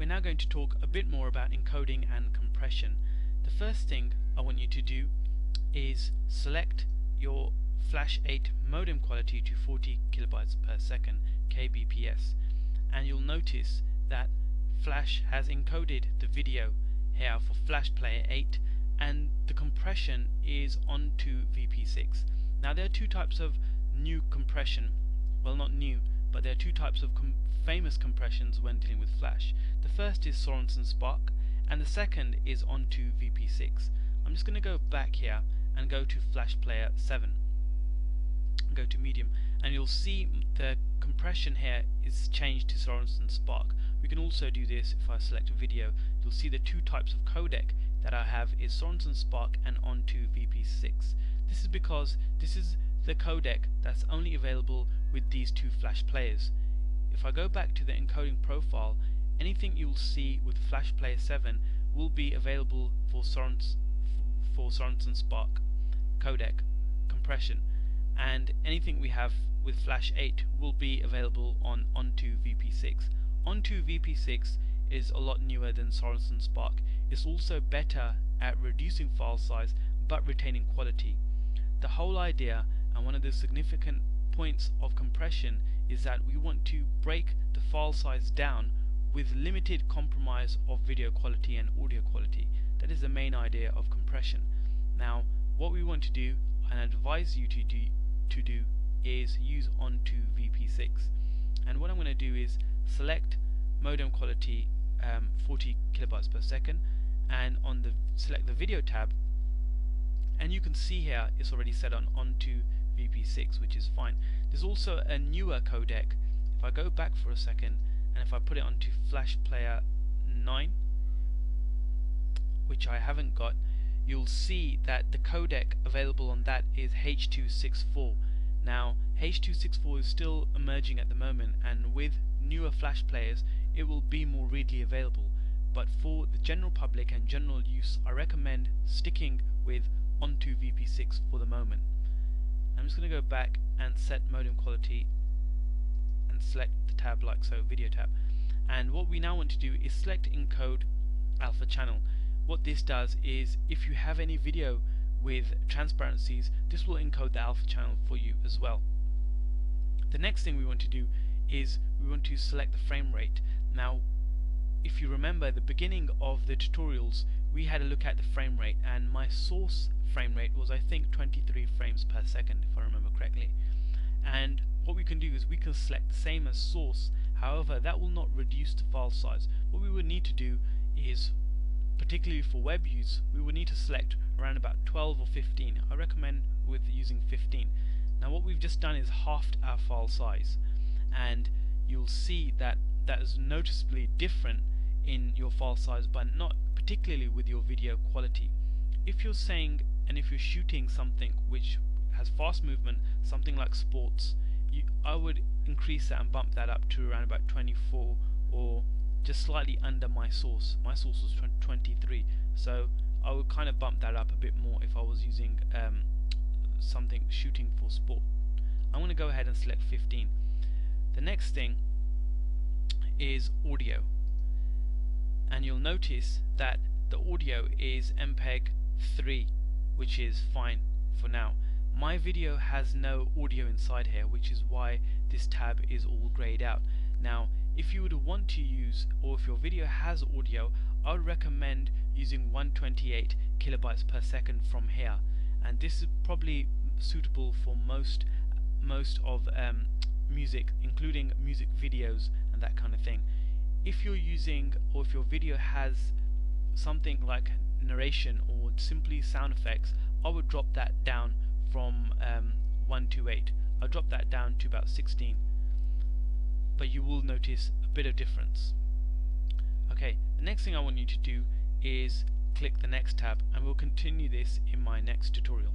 we're now going to talk a bit more about encoding and compression. The first thing I want you to do is select your Flash 8 modem quality to 40 kilobytes per second kbps, and you'll notice that Flash has encoded the video here for Flash Player 8, and the compression is onto VP6. Now there are two types of new compression, well, not new, but there are two types of famous compressions when dealing with Flash. The first is Sorensen Spark, and the second is onto VP6. I'm just going to go back here and go to Flash Player 7, go to medium, and you'll see the compression here is changed to Sorensen Spark. We can also do this if I select a video. You'll see the two types of codec that I have is Sorensen Spark and onto VP6. This is because this is the codec that's only available with these two Flash players. If I go back to the encoding profile, anything you'll see with Flash Player 7 will be available for Sorensen Spark codec compression, and anything we have with Flash 8 will be available on onto VP6. Onto VP6 is a lot newer than Sorensen Spark. It's also better at reducing file size but retaining quality. The whole idea and one of the significant points of compression is that we want to break the file size down with limited compromise of video quality and audio quality. That is the main idea of compression. Now what we want to do and advise you to do is use onto VP6, and what I'm going to do is select modem quality 40 kilobytes per second, and select the video tab, and you can see here it's already set on onto VP6, which is fine. There's also a newer codec. If I go back for a second and if I put it onto Flash Player 9, which I haven't got, you'll see that the codec available on that is H.264. Now H.264 is still emerging at the moment, and with newer Flash players it will be more readily available, but for the general public and general use I recommend sticking with onto VP6 for the moment. I'm just going to go back and set modem quality and select the tab like so, video tab, and what we now want to do is select encode alpha channel. What this does is if you have any video with transparencies, this will encode the alpha channel for you as well. The next thing we want to do is we want to select the frame rate. Now if you remember at the beginning of the tutorials we had a look at the frame rate, and my source frame rate was I think 23 frames per second if I remember correctly, and what we can do is we can select the same as source. However, that will not reduce the file size. What we would need to do is, particularly for web use, we would need to select around about 12 or 15. I recommend with using 15. Now what we've just done is halved our file size, and you'll see that that is noticeably different in your file size, but not particularly with your video quality. If you're saying, and if you're shooting something which has fast movement, something like sports, I would increase that and bump that up to around about 24, or just slightly under my source. My source was 23, so I would kind of bump that up a bit more if I was using something shooting for sport. I'm going to go ahead and select 15. The next thing is audio, and you'll notice that the audio is MPEG 3, which is fine for now. My video has no audio inside here, which is why this tab is all grayed out. Now if you would want to use, or if your video has audio, I would recommend using 128 kilobytes per second from here, and this is probably suitable for most of music, including music videos and that kind of thing. If you're using, or if your video has something like narration or simply sound effects, I would drop that down from 128. I'll drop that down to about 16, but you will notice a bit of difference. Okay, the next thing I want you to do is click the next tab, and we'll continue this in my next tutorial.